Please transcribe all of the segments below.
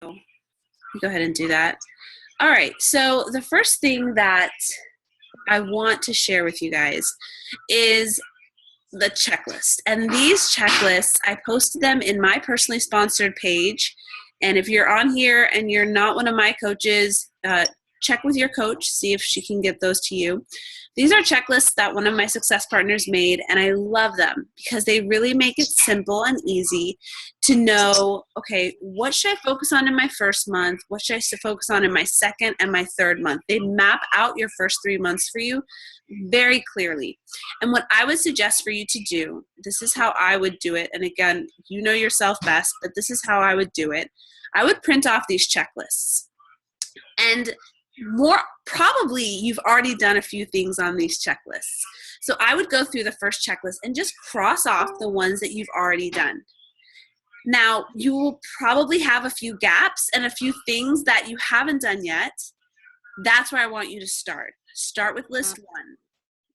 Go ahead and do that. All right, so the first thing that I want to share with you guys is the checklist. And these checklists, I posted them in my personally sponsored page. And if you're on here and you're not one of my coaches, check with your coach, see if she can get those to you. These are checklists that one of my success partners made, and I love them because they really make it simple and easy to know, okay, what should I focus on in my first month? What should I focus on in my second and my third month? They map out your first 3 months for you very clearly. And what I would suggest for you to do, this is how I would do it. And again, you know yourself best, but this is how I would do it. I would print off these checklists. And more probably you've already done a few things on these checklists. So I would go through the first checklist and just cross off the ones that you've already done. Now, you will probably have a few gaps and a few things that you haven't done yet. That's where I want you to start. Start with list one.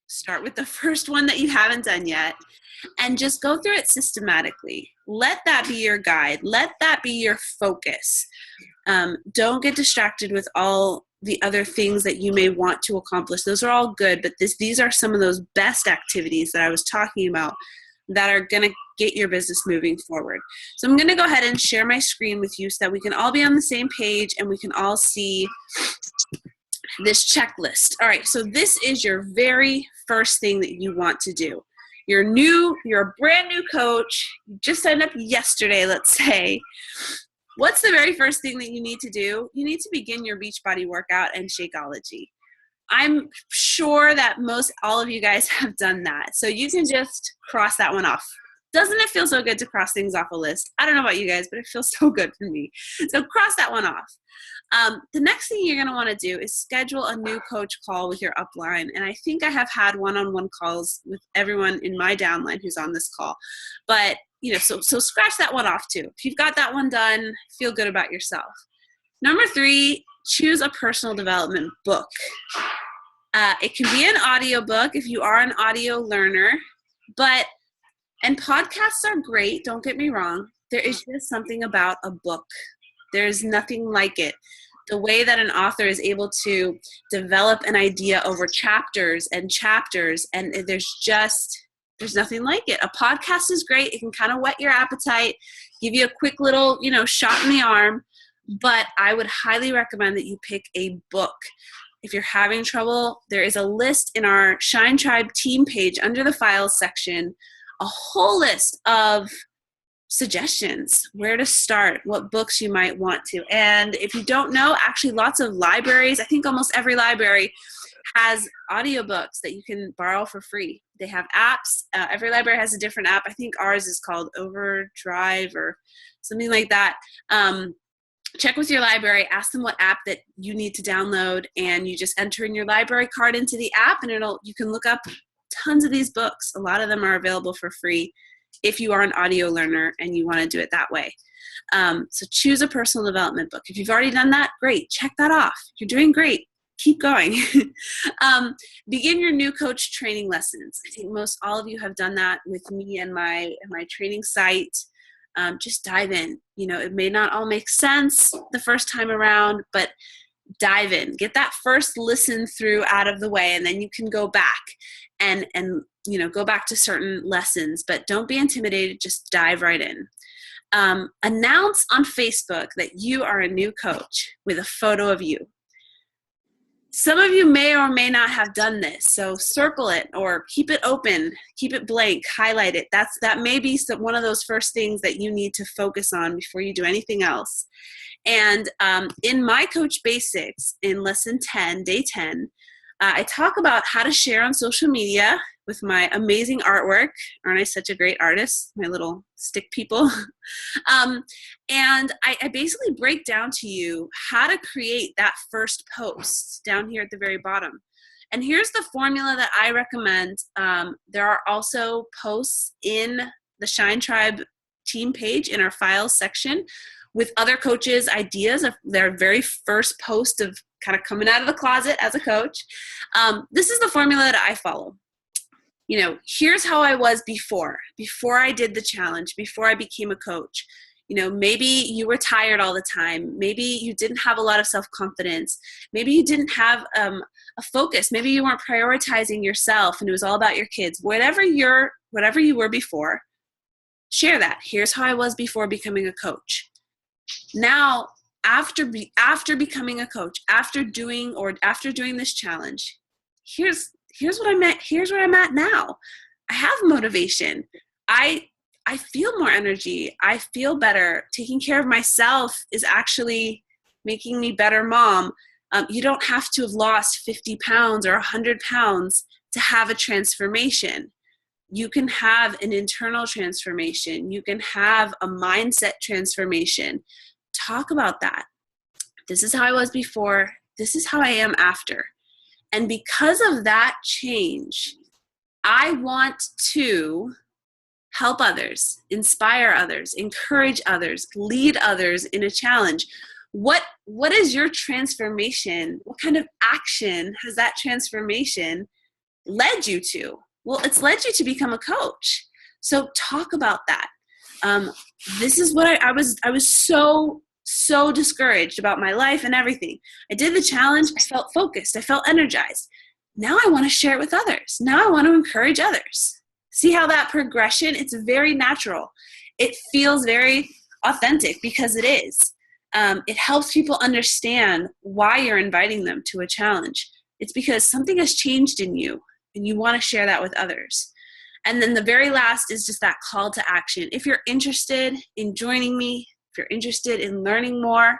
Start with the first one that you haven't done yet and just go through it systematically. Let that be your guide. Let that be your focus. Don't get distracted with all the other things that you may want to accomplish. Those are all good, but these are some of those best activities that I was talking about that are going to get your business moving forward. So I'm going to go ahead and share my screen with you so that we can all be on the same page and we can all see this checklist. All right, so this is your very first thing that you want to do. You're a brand new coach, you just signed up yesterday, let's say. What's the very first thing that you need to do? You need to begin your Beachbody workout and Shakeology. I'm sure that all of you guys have done that. So you can just cross that one off. Doesn't it feel so good to cross things off a list? I don't know about you guys, but it feels so good for me. So cross that one off. The next thing you're going to want to do is schedule a new coach call with your upline. And I think I have had one-on-one calls with everyone in my downline who's on this call. But, so scratch that one off too. If you've got that one done, feel good about yourself. Number 3, choose a personal development book. It can be an audio book if you are an audio learner, and podcasts are great, don't get me wrong. There is just something about a book. There's nothing like it. The way that an author is able to develop an idea over chapters, and there's nothing like it. A podcast is great. It can kind of whet your appetite, give you a quick little, shot in the arm, but I would highly recommend that you pick a book. If you're having trouble, there is a list in our Shine Tribe team page under the files section, a whole list of suggestions, where to start, what books you might want to. And if you don't know, actually lots of libraries, I think almost every library has audiobooks that you can borrow for free. They have apps. Every library has a different app. I think ours is called Overdrive or something like that. Check with your library, ask them what app that you need to download, and you just enter in your library card into the app, and you can look up tons of these books. A lot of them are available for free if you are an audio learner and you want to do it that way. So choose a personal development book. If you've already done that, great. Check that off. You're doing great. Keep going. Begin your new coach training lessons. I think most all of you have done that with me and my training site. Just dive in. It may not all make sense the first time around, but dive in. Get that first listen through out of the way, and then you can go back and go back to certain lessons, but don't be intimidated. Just dive right in. Announce on Facebook that you are a new coach with a photo of you. Some of you may or may not have done this, so circle it or keep it open, keep it blank, highlight it. That may be one of those first things that you need to focus on before you do anything else. And in my Coach Basics, in lesson 10, day 10, I talk about how to share on social media with my amazing artwork. Aren't I such a great artist? My little stick people. And I basically break down to you how to create that first post down here at the very bottom. And here's the formula that I recommend. There are also posts in the Shine Tribe team page in our files section with other coaches' ideas of their very first post of kind of coming out of the closet as a coach. This is the formula that I follow. Here's how I was before I did the challenge, before I became a coach. Maybe you were tired all the time. Maybe you didn't have a lot of self-confidence. Maybe you didn't have a focus. Maybe you weren't prioritizing yourself and it was all about your kids. Whatever you were before, share that. Here's how I was before becoming a coach. Now, after becoming a coach, after doing this challenge, here's what I'm at. Here's where I'm at now. I have motivation. I feel more energy. I feel better. Taking care of myself is actually making me better mom. You don't have to have lost 50 pounds or 100 pounds to have a transformation. You can have an internal transformation. You can have a mindset transformation. Talk about that. This is how I was before. This is how I am after. And because of that change, I want to help others, inspire others, encourage others, lead others in a challenge. What is your transformation? What kind of action has that transformation led you to? Well, it's led you to become a coach. So talk about that. This is what I was so discouraged about my life and everything. I did the challenge. I felt focused. I felt energized. Now I want to share it with others. Now I want to encourage others. See how that progression, it's very natural. It feels very authentic because it is. It helps people understand why you're inviting them to a challenge. It's because something has changed in you and you want to share that with others. And then the very last is just that call to action. If you're interested in joining me, if you're interested in learning more,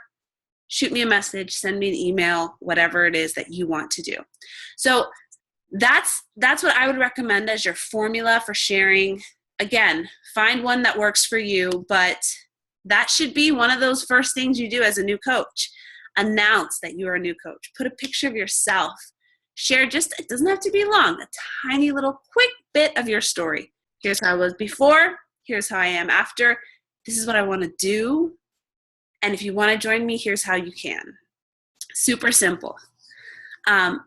shoot me a message, send me an email, whatever it is that you want to do. So that's what I would recommend as your formula for sharing. Again, find one that works for you, but that should be one of those first things you do as a new coach. Announce that you are a new coach. Put a picture of yourself. Share it doesn't have to be long, a tiny little quick bit of your story. Here's how I was before. Here's how I am after. This is what I want to do. And if you want to join me, here's how you can. Super simple.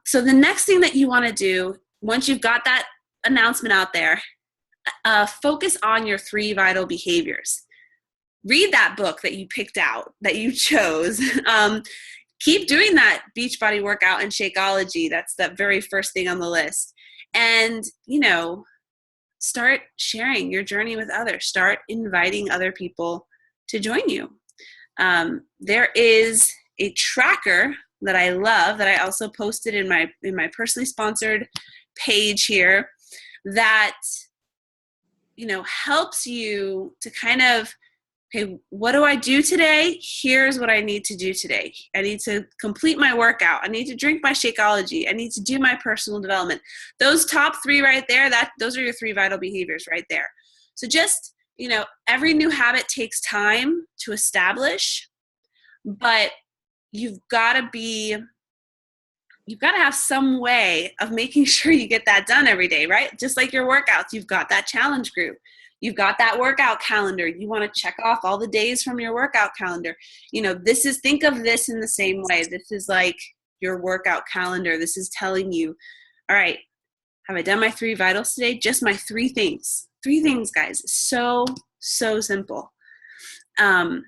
So the next thing that you want to do, once you've got that announcement out there, focus on your 3 vital behaviors. Read that book that you picked out, that you chose. Keep doing that Beachbody workout and Shakeology. That's the very first thing on the list. And, start sharing your journey with others. Start inviting other people to join you. There is a tracker that I love that I also posted in my personally sponsored page here that helps you to kind of, okay, what do I do today? Here's what I need to do today. I need to complete my workout. I need to drink my Shakeology. I need to do my personal development. Those top 3 right there, those are your 3 vital behaviors right there. So just, every new habit takes time to establish, but you've got to have some way of making sure you get that done every day, right? Just like your workouts, you've got that challenge group. You've got that workout calendar. You want to check off all the days from your workout calendar. Think of this in the same way. This is like your workout calendar. This is telling you, all right, have I done my 3 vitals today? Just my 3 things. 3 things, guys. So simple. And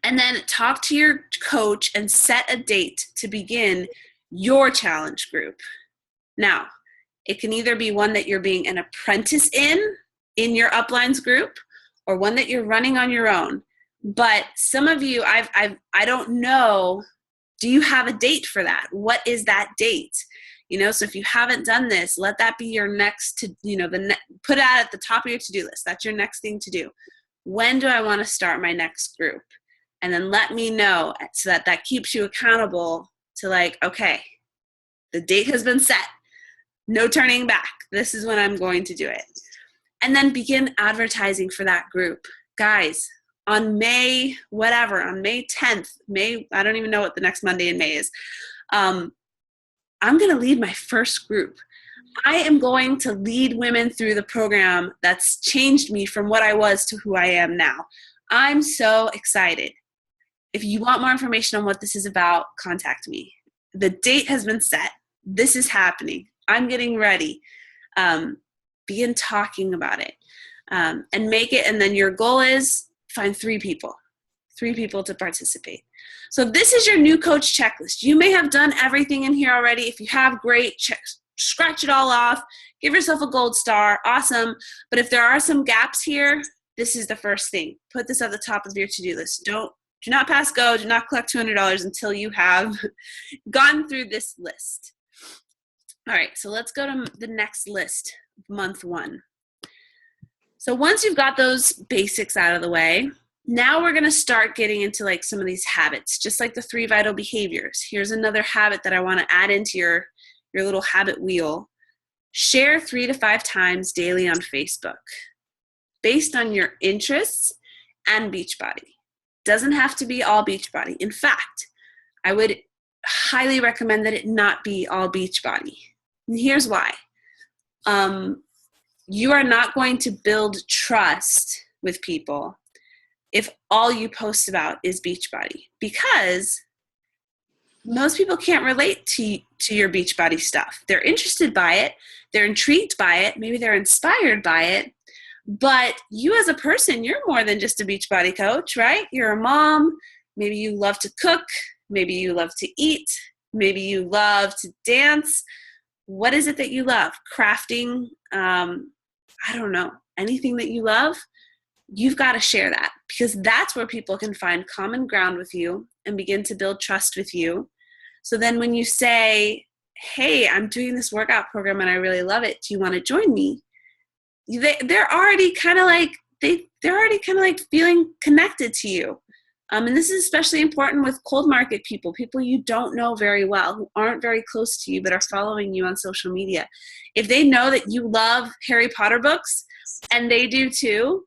then talk to your coach and set a date to begin your challenge group. Now, it can either be one that you're being an apprentice in your uplines group, or one that you're running on your own. But some of you, I don't know, do you have a date for that? What is that date? So if you haven't done this, let that be your next put it at the top of your to-do list. That's your next thing to do. When do I want to start my next group? And then let me know, so that keeps you accountable to okay, the date has been set. No turning back. This is when I'm going to do it. And then begin advertising for that group. Guys, on May 10th, I don't even know what the next Monday in May is. I'm going to lead my first group. I am going to lead women through the program that's changed me from what I was to who I am now. I'm so excited. If you want more information on what this is about, contact me. The date has been set. This is happening. I'm getting ready. Begin talking about it, and make it. And then your goal is find 3 people to participate. So this is your new coach checklist. You may have done everything in here already. If you have, great, scratch it all off, give yourself a gold star, awesome. But if there are some gaps here, this is the first thing. Put this at the top of your to-do list. Do not pass go, do not collect $200 until you have gone through this list. All right, so let's go to the next list, month 1. So once you've got those basics out of the way, now we're going to start getting into like some of these habits, just like the 3 vital behaviors. Here's another habit that I want to add into your little habit wheel. Share 3 to 5 times daily on Facebook based on your interests and Beachbody. Doesn't have to be all Beachbody. In fact, I would highly recommend that it not be all Beachbody. And here's why. You are not going to build trust with people if all you post about is Beachbody, because most people can't relate to your Beachbody stuff. They're interested by it, they're intrigued by it, maybe they're inspired by it, but you as a person, you're more than just a Beachbody coach, right? You're a mom, maybe you love to cook, maybe you love to eat, maybe you love to dance. What is it that you love? Crafting, I don't know, anything that you love? You've got to share that, because that's where people can find common ground with you and begin to build trust with you. So then when you say, hey, I'm doing this workout program and I really love it, do you want to join me? They're already kind of like, they're already kind of like feeling connected to you. And this is especially important with cold market people you don't know very well, who aren't very close to you, but are following you on social media. If they know that you love Harry Potter books, and they do too,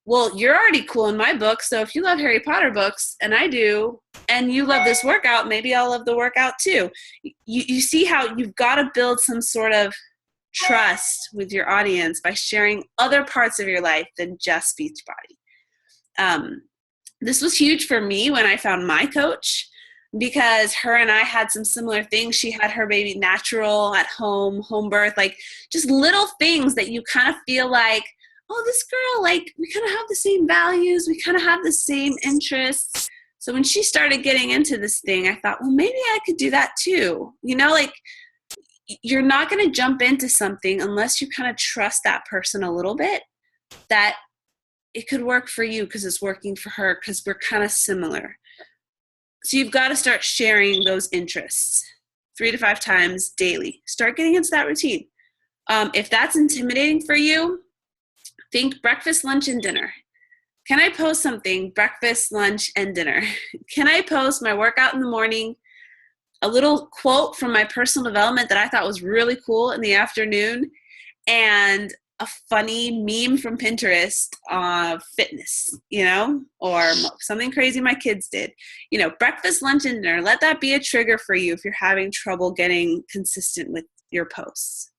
well, you're already cool in my book. So if you love Harry Potter books, and I do, and you love this workout, maybe I'll love the workout too. You see how you've got to build some sort of trust with your audience by sharing other parts of your life than just Beachbody. This was huge for me when I found my coach, because her and I had some similar things. She had her baby natural at home birth, like just little things that you kind of feel like, oh, this girl, like we kind of have the same values, we kind of have the same interests. So when she started getting into this thing, I thought, well, maybe I could do that too. You know, like you're not going to jump into something unless you kind of trust that person a little bit, that it could work for you because it's working for her, because we're kind of similar. So you've got to start sharing those interests 3 to 5 times daily. Start getting into that routine. If that's intimidating for you, think breakfast, lunch, and dinner. Can I post something, breakfast, lunch, and dinner? Can I post my workout in the morning, a little quote from my personal development that I thought was really cool in the afternoon, and a funny meme from Pinterest of fitness, you know, or something crazy my kids did? You know, breakfast, lunch, and dinner. Let that be a trigger for you if you're having trouble getting consistent with your posts.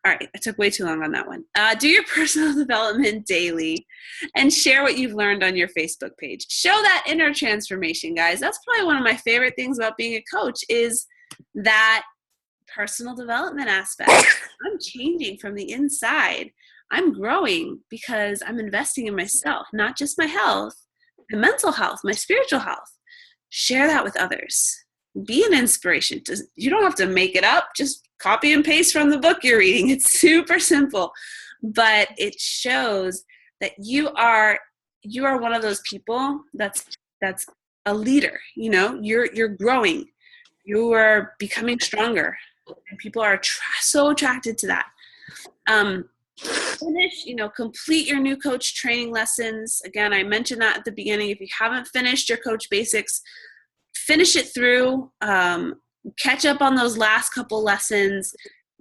All right, I took way too long on that one. Do your personal development daily and share what you've learned on your Facebook page. Show that inner transformation, guys. That's probably one of my favorite things about being a coach, is that personal development aspect. I'm changing from the inside. I'm growing because I'm investing in myself, not just my health, my mental health, my spiritual health. Share that with others. Be an inspiration. You don't have to make it up. Just copy and paste from the book you're reading. It's super simple, but it shows that you are one of those people that's a leader. You know, you're growing. You are becoming stronger, and people are so attracted to that. Finish, complete your new coach training lessons. Again, I mentioned that at the beginning. If you haven't finished your coach basics, finish it through, catch up on those last couple lessons,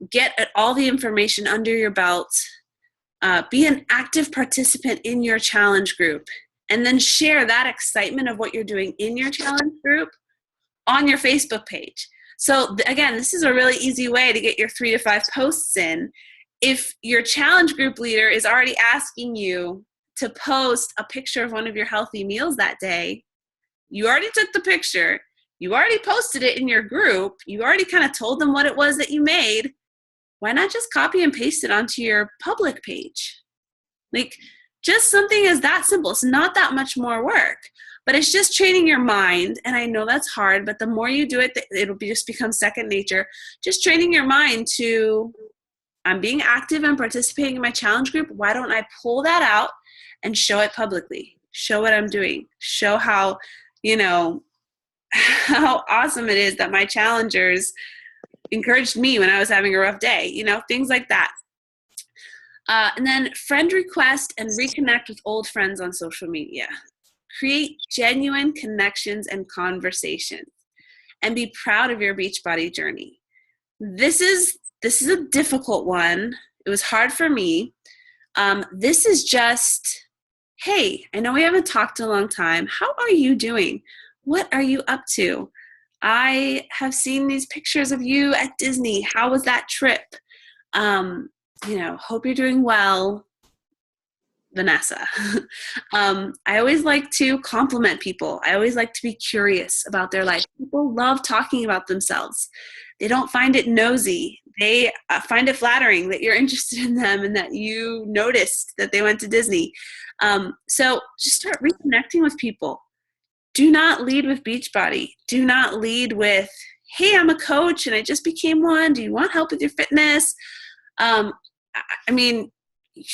get all the information under your belt, be an active participant in your challenge group, and then share that excitement of what you're doing in your challenge group on your Facebook page. So again, this is a really easy way to get your 3 to 5 posts in. If your challenge group leader is already asking you to post a picture of one of your healthy meals that day, you already took the picture, you already posted it in your group, you already kind of told them what it was that you made. Why not just copy and paste it onto your public page? Like, Just something as that simple. It's not that much more work, but it's just training your mind. And I know that's hard, but the more you do it, it'll just become second nature. Just training your mind to, I'm being active and participating in my challenge group. Why don't I pull that out and show it publicly? Show what I'm doing. Show how, how awesome it is that my challengers encouraged me when I was having a rough day, things like that. And then friend request and reconnect with old friends on social media. Create genuine connections and conversations, and be proud of your Beachbody journey. This is a difficult one. It was hard for me. This is just, hey, I know we haven't talked in a long time. How are you doing? What are you up to? I have seen these pictures of you at Disney. How was that trip? Hope you're doing well, Vanessa. I always like to compliment people. I always like to be curious about their life. People love talking about themselves. They don't find it nosy. They find it flattering that you're interested in them and that you noticed that they went to Disney. So just start reconnecting with people. Do not lead with Beachbody. Do not lead with, hey, I'm a coach and I just became one. Do you want help with your fitness? You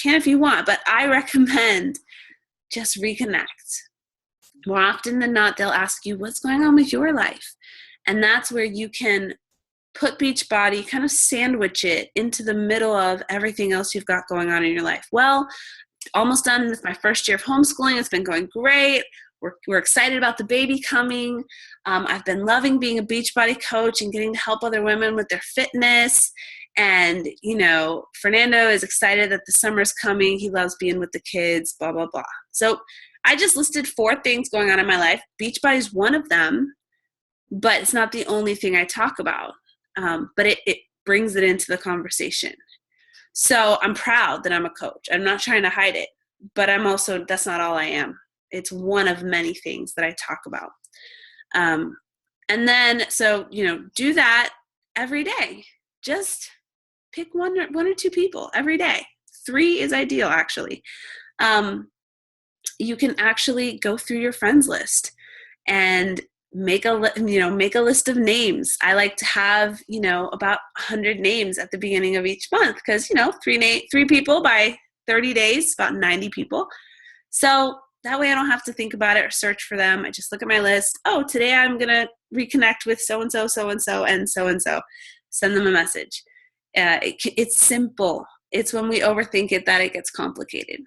can if you want, but I recommend just reconnect. More often than not, they'll ask you, what's going on with your life? And that's where you can put Beachbody, kind of sandwich it into the middle of everything else you've got going on in your life. Well, almost done with my first year of homeschooling. It's been going great. We're excited about the baby coming. I've been loving being a Beachbody coach and getting to help other women with their fitness. And, Fernando is excited that the summer's coming. He loves being with the kids, blah, blah, blah. So I just listed 4 things going on in my life. Beachbody is one of them, but it's not the only thing I talk about. But it brings it into the conversation. So I'm proud that I'm a coach. I'm not trying to hide it, but that's not all I am. It's one of many things that I talk about. And then, do that every day. Just pick one or 2 people every day. 3 is ideal, actually. You can actually go through your friends list and make a list of names. I like to have, about 100 names at the beginning of each month because, 3 people by 30 days, about 90 people. So that way I don't have to think about it or search for them. I just look at my list. Oh, today I'm going to reconnect with so-and-so, so-and-so, and so-and-so. Send them a message. It's simple. It's when we overthink it that it gets complicated.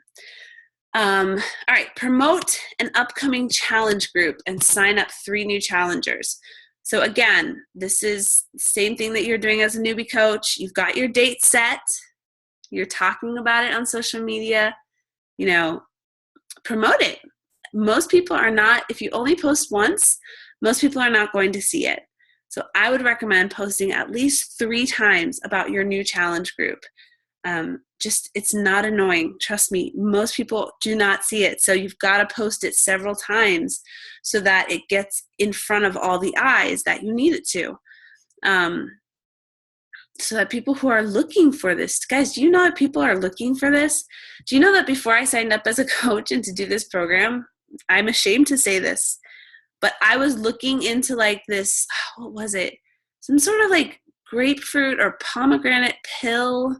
All right, promote an upcoming challenge group and sign up 3 new challengers. So again, this is the same thing that you're doing as a newbie coach. You've got your date set. You're talking about it on social media. Promote it. Most people are not, if you only post once, most people are not going to see it. So I would recommend posting at least 3 times about your new challenge group. It's not annoying. Trust me, most people do not see it. So you've got to post it several times so that it gets in front of all the eyes that you need it to. So that people who are looking for this, guys, do you know that people are looking for this? Do you know that before I signed up as a coach and to do this program, I'm ashamed to say this, but I was looking into this, what was it? Some sort of grapefruit or pomegranate pill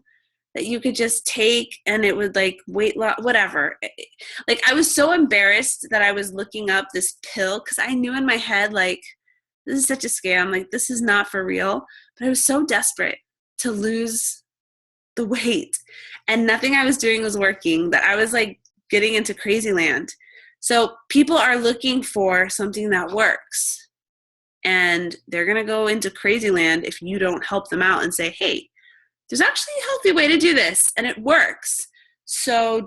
that you could just take and it would weight loss, whatever. I was so embarrassed that I was looking up this pill because I knew in my head, this is such a scam. This is not for real. But I was so desperate to lose the weight and nothing I was doing was working that I was getting into crazy land. So people are looking for something that works and they're going to go into crazy land if you don't help them out and say, hey, there's actually a healthy way to do this and it works. So do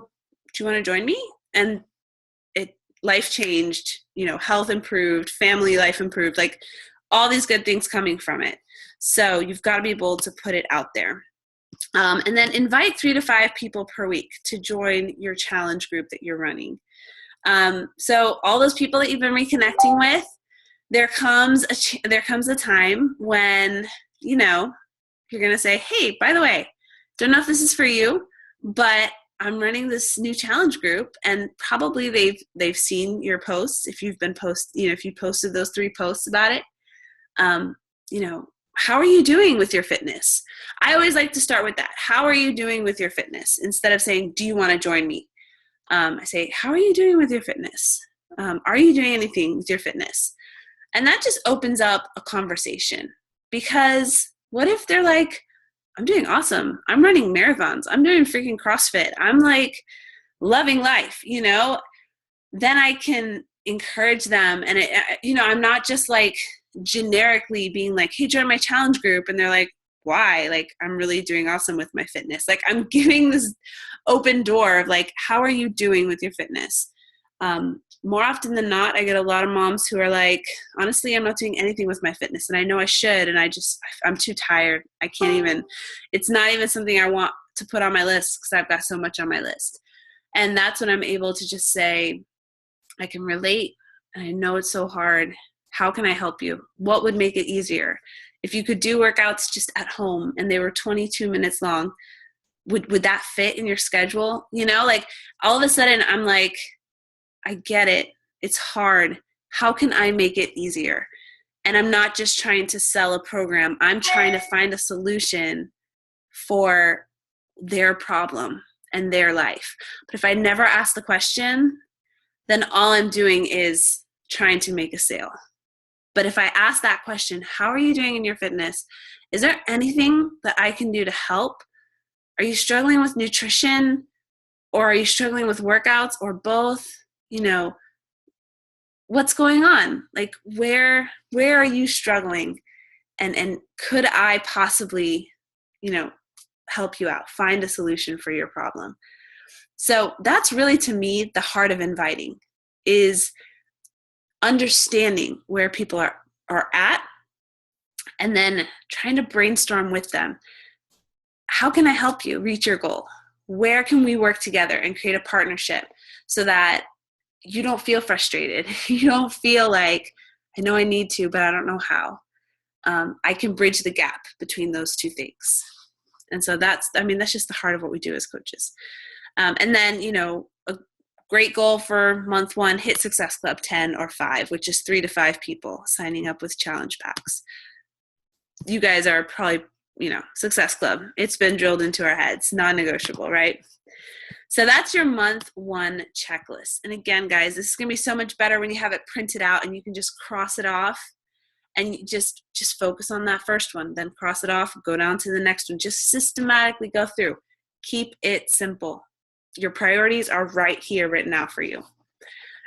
you want to join me? And life changed, health improved, family life improved, all these good things coming from it. So you've got to be bold to put it out there. And then invite 3 to 5 people per week to join your challenge group that you're running. So all those people that you've been reconnecting with, there comes a time when, you're going to say, hey, by the way, don't know if this is for you, but I'm running this new challenge group, and probably they've seen your posts. If you've been if you posted those 3 posts about it, you know, how are you doing with your fitness? I always like to start with that. How are you doing with your fitness? Instead of saying, do you want to join me? I say, how are you doing with your fitness? Are you doing anything with your fitness? And that just opens up a conversation, because what if they're like, I'm doing awesome. I'm running marathons. I'm doing freaking CrossFit. I'm like loving life, then I can encourage them. And I'm not just like generically being like, hey, join my challenge group. And they're like, why? Like, I'm really doing awesome with my fitness. Like, I'm giving this open door of like, how are you doing with your fitness? More often than not, I get a lot of moms who are like, honestly, I'm not doing anything with my fitness, and I know I should, and I'm too tired. I can't even, it's not even something I want to put on my list because I've got so much on my list. And that's when I'm able to just say, I can relate, and I know it's so hard. How can I help you? What would make it easier? If you could do workouts just at home and they were 22 minutes long, would that fit in your schedule? Like, all of a sudden I'm like, I get it. It's hard. How can I make it easier? And I'm not just trying to sell a program. I'm trying to find a solution for their problem and their life. But if I never ask the question, then all I'm doing is trying to make a sale. But if I ask that question, how are you doing in your fitness? Is there anything that I can do to help? Are you struggling with nutrition, or are you struggling with workouts, or both? What's going on? Like, where are you struggling? And could I possibly, help you out, find a solution for your problem? So that's really, to me, the heart of inviting, is understanding where people are at, and then trying to brainstorm with them. How can I help you reach your goal? Where can we work together and create a partnership so that you don't feel frustrated? You don't feel like, I know I need to, but I don't know how. I can bridge the gap between those 2 things. And so that's just the heart of what we do as coaches. And then, a great goal for month 1, hit Success Club 10 or 5, which is 3 to 5 people signing up with challenge packs. You guys are probably, Success Club. It's been drilled into our heads, non-negotiable, right? So that's your month 1 checklist. And again, guys, this is going to be so much better when you have it printed out and you can just cross it off, and you just focus on that first one, then cross it off, go down to the next one. Just systematically go through. Keep it simple. Your priorities are right here written out for you. All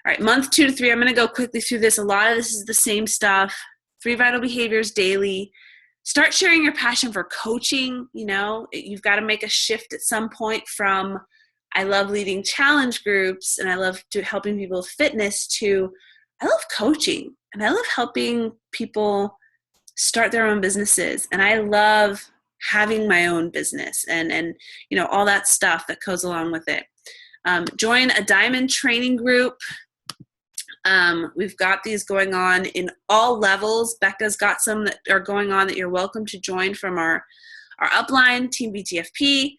right, month 2 to 3, I'm going to go quickly through this. A lot of this is the same stuff. 3 vital behaviors daily. Start sharing your passion for coaching. You've got to make a shift at some point from, I love leading challenge groups and I love helping people with fitness, to, I love coaching and I love helping people start their own businesses. And I love having my own business and all that stuff that goes along with it. Join a Diamond training group. We've got these going on in all levels. Becca's got some that are going on that you're welcome to join from our upline, Team BTFP.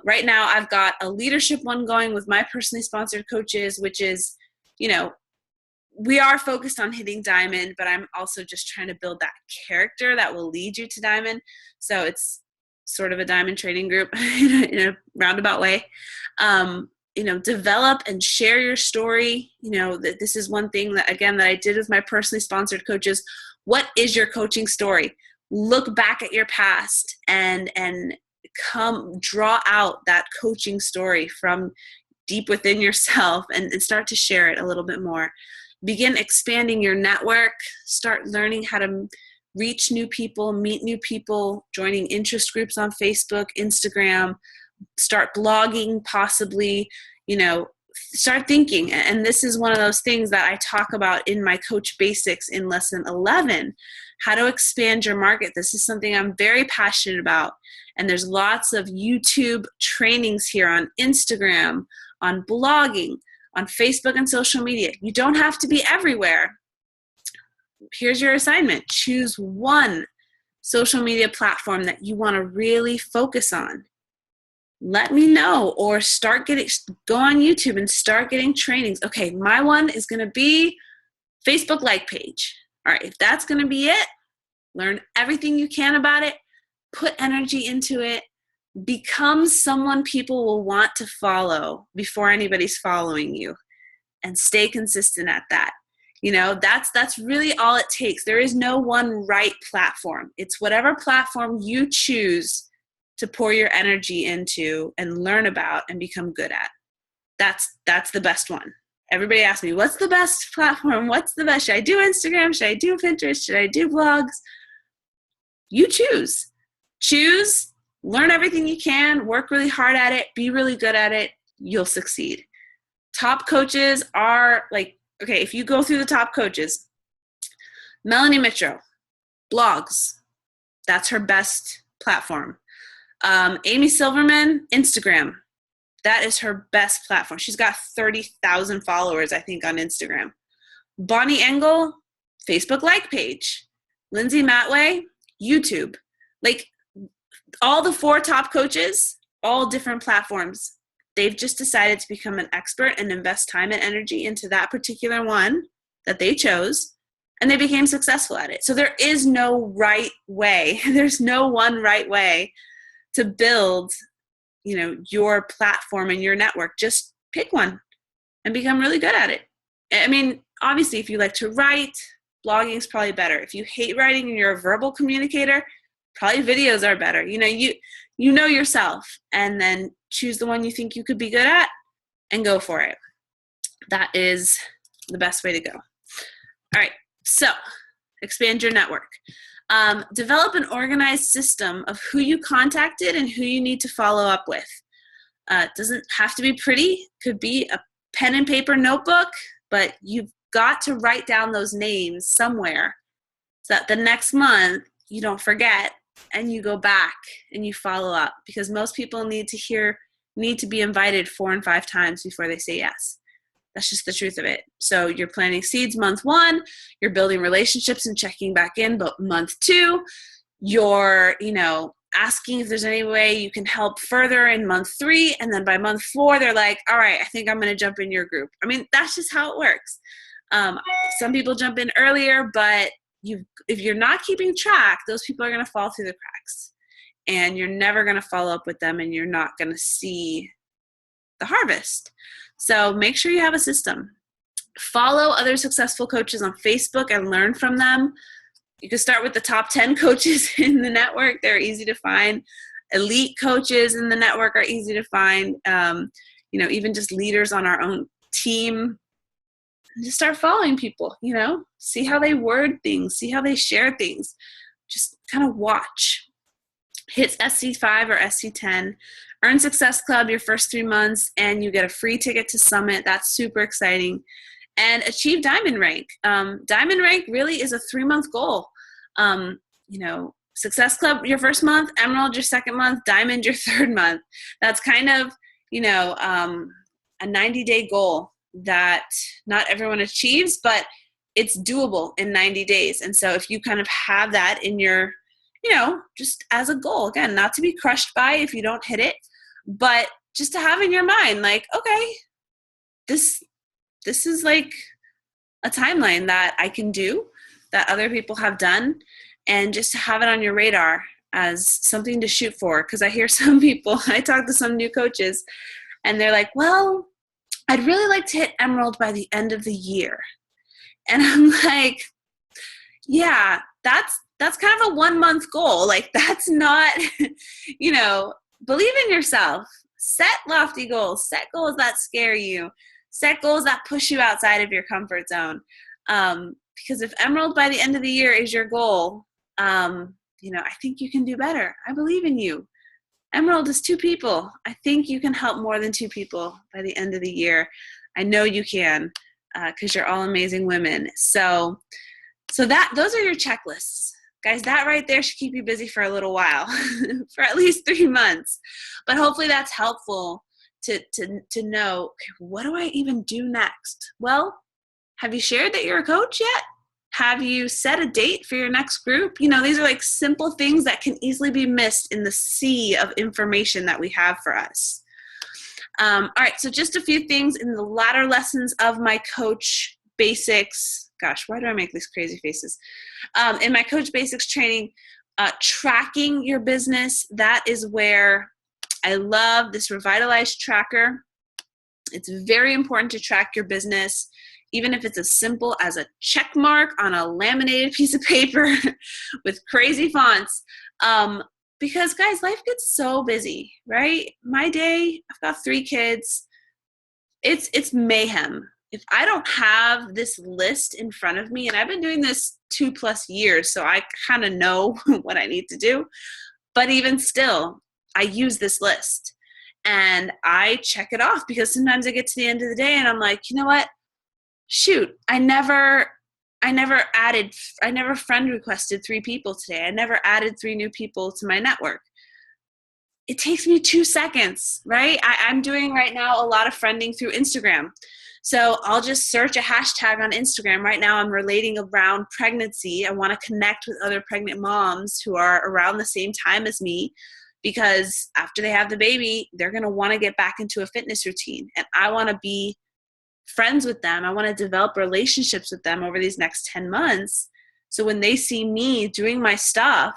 Right now I've got a leadership one going with my personally sponsored coaches, which is, we are focused on hitting Diamond, but I'm also just trying to build that character that will lead you to Diamond. So it's sort of a Diamond training group in a roundabout way. Develop and share your story. That this is one thing that I did with my personally sponsored coaches. What is your coaching story? Look back at your past and come draw out that coaching story from deep within yourself and start to share it a little bit more. Begin expanding your network. Start learning how to reach new people, meet new people, joining interest groups on Facebook, Instagram, start blogging possibly, start thinking. And this is one of those things that I talk about in my Coach Basics in lesson 11, how to expand your market. This is something I'm very passionate about. And there's lots of YouTube trainings here on Instagram, on blogging, on Facebook and social media. You don't have to be everywhere. Here's your assignment. Choose one social media platform that you want to really focus on. let me know, or go on YouTube and start getting trainings. Okay, my one is going to be Facebook like page. All right, if that's going to be it, learn everything you can about it, put energy into it, become someone people will want to follow before anybody's following you, and stay consistent at that. That's really all it takes. There is no one right platform. It's whatever platform you choose to pour your energy into and learn about and become good at. That's the best one. Everybody asks me, what's the best platform? What's the best? Should I do Instagram? Should I do Pinterest? Should I do blogs? You choose. Choose, learn everything you can, work really hard at it, be really good at it, you'll succeed. Top coaches are like, okay, if you go through the top coaches, Melanie Mitro, blogs, that's her best platform. Amy Silverman, Instagram, that is her best platform. She's got 30,000 followers, I think, on Instagram. Bonnie Engel, Facebook like page. Lindsay Matway, YouTube. Like, all the 4 top coaches, all different platforms. They've just decided to become an expert and invest time and energy into that particular one that they chose, and they became successful at it. So there is no right way. There's no one right way to build, your platform and your network. Just pick one and become really good at it. I mean, obviously, if you like to write, blogging is probably better. If you hate writing and you're a verbal communicator, probably videos are better. You know yourself, and then choose the one you think you could be good at and go for it. That is the best way to go. All right, so expand your network. Develop an organized system of who you contacted and who you need to follow up with. It doesn't have to be pretty. Could be a pen and paper notebook, but you've got to write down those names somewhere so that the next month you don't forget and you go back and you follow up, because most people need to be invited 4 and 5 times before they say yes. That's just the truth of it. So you're planting seeds month 1, you're building relationships and checking back in, but month 2, you're, asking if there's any way you can help further in month 3, and then by month 4, they're like, all right, I think I'm going to jump in your group. I mean, that's just how it works. Some people jump in earlier, but if you're not keeping track, those people are going to fall through the cracks, and you're never going to follow up with them, and you're not going to see the harvest. So make sure you have a system. Follow other successful coaches on Facebook and learn from them. You can start with the top 10 coaches in the network. They're easy to find. Elite coaches in the network are easy to find. Even just leaders on our own team. Just start following people, see how they word things, see how they share things. Just kind of watch. Hit SC5 or SC10. Earn Success Club your first 3 months, and you get a free ticket to Summit. That's super exciting. And achieve Diamond Rank. Diamond Rank really is a 3-month goal. Success Club your first month, Emerald your second month, Diamond your third month. That's kind of, a 90-day goal that not everyone achieves, but it's doable in 90 days. And so if you kind of have that in your, just as a goal, again, not to be crushed by if you don't hit it, but just to have in your mind, like, okay, this is like a timeline that I can do, that other people have done, and just to have it on your radar as something to shoot for. Because I hear some people, I talk to some new coaches, and they're like, well, I'd really like to hit Emerald by the end of the year. And I'm like, yeah, that's kind of a 1-month goal. Like, that's not, believe in yourself. Set lofty goals. Set goals that scare you. Set goals that push you outside of your comfort zone. Because if Emerald by the end of the year is your goal, I think you can do better. I believe in you. Emerald is 2 people. I think you can help more than 2 people by the end of the year. I know you can, because you're all amazing women. So those are your checklists. Guys, that right there should keep you busy for a little while, for at least 3 months. But hopefully that's helpful to know, okay, what do I even do next? Well, have you shared that you're a coach yet? Have you set a date for your next group? You know, these are like simple things that can easily be missed in the sea of information that we have for us. All right, so just a few things in the latter lessons of my Coach Basics. Gosh, why do I make these crazy faces? In my Coach Basics training, tracking your business, that is where I love this Revitalize tracker. It's very important to track your business, even if it's as simple as a check mark on a laminated piece of paper with crazy fonts. Because guys, life gets so busy, right? My day, I've got 3 kids. It's mayhem. If I don't have this list in front of me, and I've been doing this 2+ years, so I kind of know what I need to do, but even still, I use this list and I check it off, because sometimes I get to the end of the day and I'm like, you know what? Shoot, I never friend requested 3 people today. I never added 3 new people to my network. It takes me 2 seconds, right? I'm doing right now a lot of friending through Instagram. So I'll just search a hashtag on Instagram. Right now I'm relating around pregnancy. I want to connect with other pregnant moms who are around the same time as me, because after they have the baby, they're going to want to get back into a fitness routine. And I want to be friends with them. I want to develop relationships with them over these next 10 months. So when they see me doing my stuff,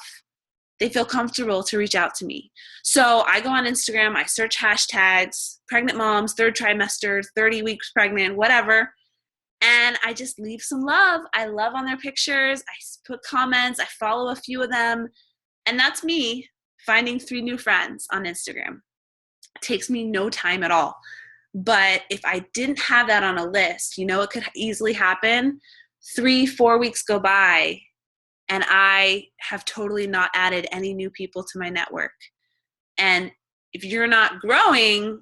they feel comfortable to reach out to me. So I go on Instagram, I search hashtags, pregnant moms, 3rd trimester, 30 weeks pregnant, whatever. And I just leave some love. I love on their pictures. I put comments. I follow a few of them. And that's me finding 3 new friends on Instagram. It takes me no time at all. But if I didn't have that on a list, you know, it could easily happen. 3-4 weeks go by and I have totally not added any new people to my network. And if you're not growing,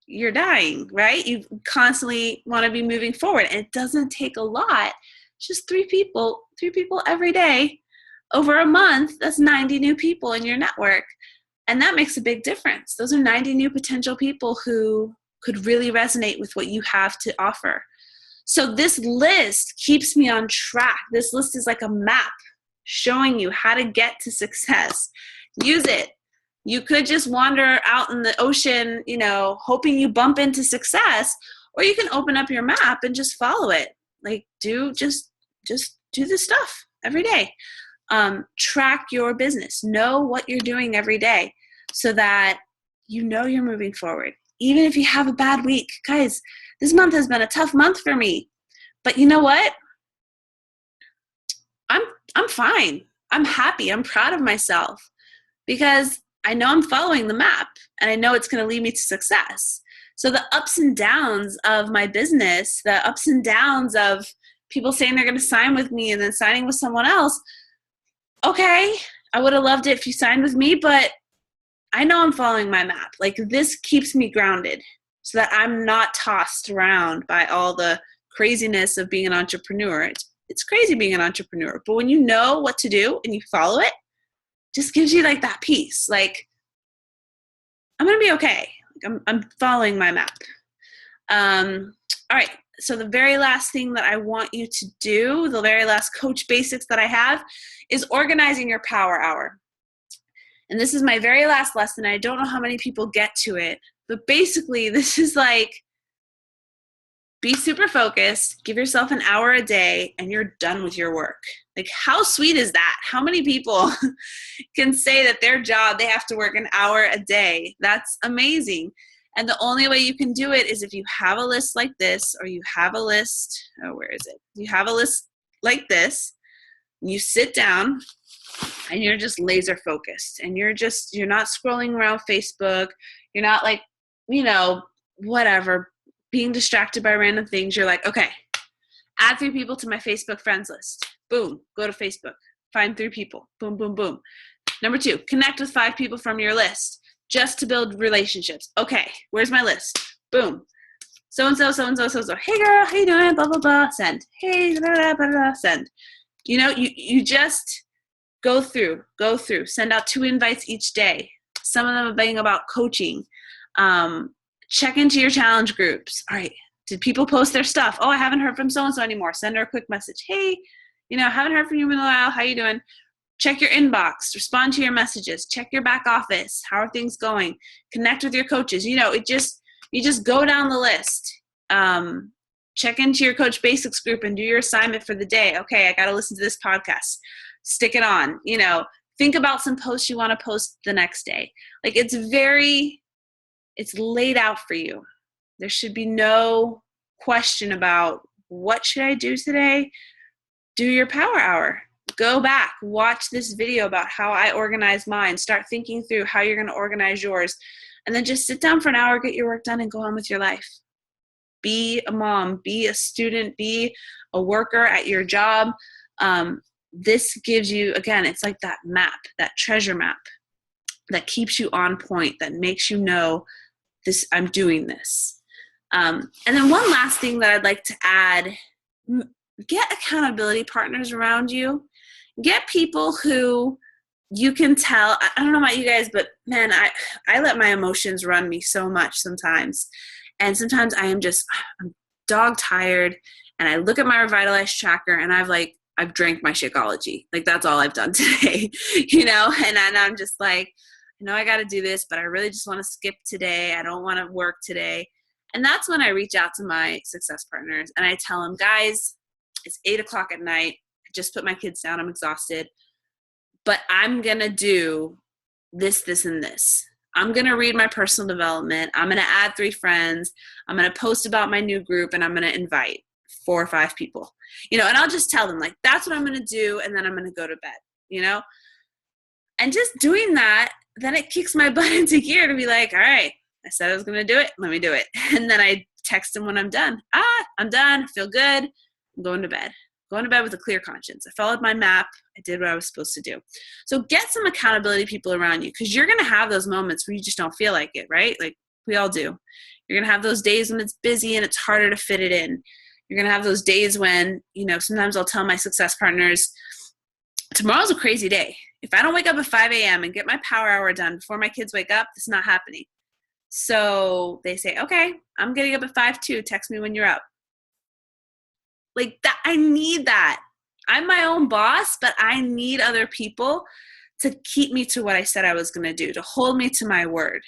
you're dying, right? You constantly want to be moving forward. And it doesn't take a lot. It's just 3 people every day. Over a month, that's 90 new people in your network. And that makes a big difference. Those are 90 new potential people who could really resonate with what you have to offer. So this list keeps me on track. This list is like a map showing you how to get to success. Use it. You could just wander out in the ocean, you know, hoping you bump into success, or you can open up your map and just follow it. Like just do the stuff every day. Track your business. Know what you're doing every day so that you know you're moving forward. Even if you have a bad week, guys, this month has been a tough month for me. But you know what? I'm fine. I'm happy. I'm proud of myself because I know I'm following the map and I know it's going to lead me to success. So the ups and downs of my business, the ups and downs of people saying they're going to sign with me and then signing with someone else, okay, I would have loved it if you signed with me, but I know I'm following my map. Like, this keeps me grounded so that I'm not tossed around by all the craziness of being an entrepreneur. It's crazy being an entrepreneur, but when you know what to do and you follow it, just gives you like that peace. Like, I'm going to be okay. Like, I'm following my map. All right. So the very last thing that I want you to do, the very last Coach Basics that I have, is organizing your power hour. And this is my very last lesson. I don't know how many people get to it, but basically this is like, be super focused, give yourself an hour a day, and you're done with your work. Like, how sweet is that? How many people can say that their job, they have to work an hour a day? That's amazing. And the only way you can do it is if you have a list like this, or you have a list, where is it? You have a list like this, you sit down, and you're just laser focused. And you're not scrolling around Facebook. You're not like, whatever, being distracted by random things. You're like, okay, add 3 people to my Facebook friends list. Boom, go to Facebook, find 3 people. Boom, boom, boom. Number 2, connect with 5 people from your list just to build relationships. Okay, where's my list? Boom. So-and-so, so-and-so, so-and-so. Hey girl, how you doing? Blah, blah, blah. Send. Hey, blah, blah, blah, blah. Send. You just go through. Send out 2 invites each day. Some of them are being about coaching. Check into your challenge groups. All right, did people post their stuff? Oh, I haven't heard from so-and-so anymore. Send her a quick message. Hey, haven't heard from you in a while. How you doing? Check your inbox, respond to your messages, check your back office. How are things going? Connect with your coaches. You just go down the list. Check into your Coach Basics group and do your assignment for the day. Okay, I got to listen to this podcast. Stick it on. Think about some posts you want to post the next day. Like it's laid out for you. There should be no question about what should I do today? Do your power hour. Go back, watch this video about how I organize mine. Start thinking through how you're going to organize yours. And then just sit down for an hour, get your work done, and go on with your life. Be a mom, be a student, be a worker at your job. This gives you, again, it's like that map, that treasure map that keeps you on point, that makes you know this, I'm doing this. And then one last thing that I'd like to add, get accountability partners around you. Get people who you can tell. I don't know about you guys, but man, I let my emotions run me so much sometimes. And sometimes I'm dog tired, and I look at my Revitalize tracker and I've drank my Shakeology. Like that's all I've done today, and I'm just like, I got to do this, but I really just want to skip today. I don't want to work today. And that's when I reach out to my success partners and I tell them, guys, it's 8:00 at night. I just put my kids down. I'm exhausted, but I'm going to do this, this, and this. I'm going to read my personal development. I'm going to add 3 friends. I'm going to post about my new group, and I'm going to invite 4 or 5 people, and I'll just tell them like, that's what I'm going to do. And then I'm going to go to bed, and just doing that, then it kicks my butt into gear to be like, all right, I said I was going to do it. Let me do it. And then I text them when I'm done. I'm done. I feel good. I'm going to bed. Going to bed with a clear conscience. I followed my map. I did what I was supposed to do. So get some accountability people around you, because you're going to have those moments where you just don't feel like it, right? Like we all do. You're going to have those days when it's busy and it's harder to fit it in. You're going to have those days when, sometimes I'll tell my success partners, tomorrow's a crazy day. If I don't wake up at 5 a.m. and get my power hour done before my kids wake up, it's not happening. So they say, okay, I'm getting up at 5 too. Text me when you're up. Like that, I need that. I'm my own boss, but I need other people to keep me to what I said I was going to do, to hold me to my word.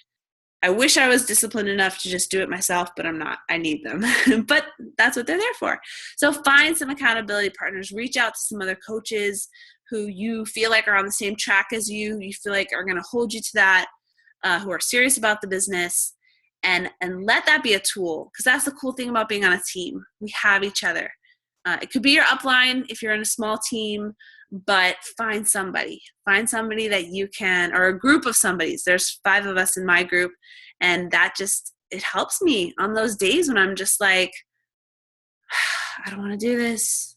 I wish I was disciplined enough to just do it myself, but I'm not. I need them. But that's what they're there for. So find some accountability partners. Reach out to some other coaches who you feel like are on the same track as you. You feel like are going to hold you to that, who are serious about the business. And let that be a tool, because that's the cool thing about being on a team. We have each other. It could be your upline if you're in a small team, but find somebody that you can, or a group of somebodies. There's 5 of us in my group, and that it helps me on those days when I'm just like, I don't want to do this.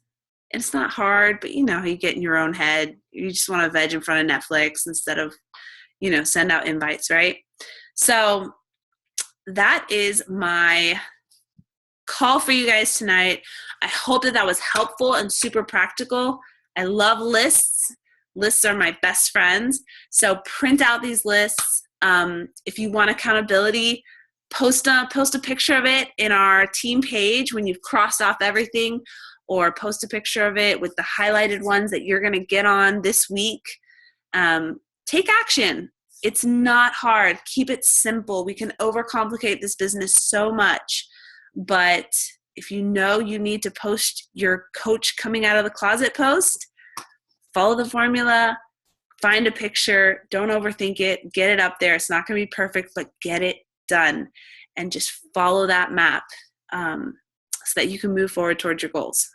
It's not hard, but you get in your own head. You just want to veg in front of Netflix instead of, send out invites, right? So that is my call for you guys tonight. I hope that was helpful and super practical. I love lists. Lists are my best friends. So print out these lists. If you want accountability, post a picture of it in our team page when you've crossed off everything, or post a picture of it with the highlighted ones that you're going to get on this week. Take action. It's not hard. Keep it simple. We can overcomplicate this business so much. But if you need to post your coach coming out of the closet post, follow the formula, find a picture, don't overthink it, get it up there. It's not going to be perfect, but get it done and just follow that map so that you can move forward towards your goals.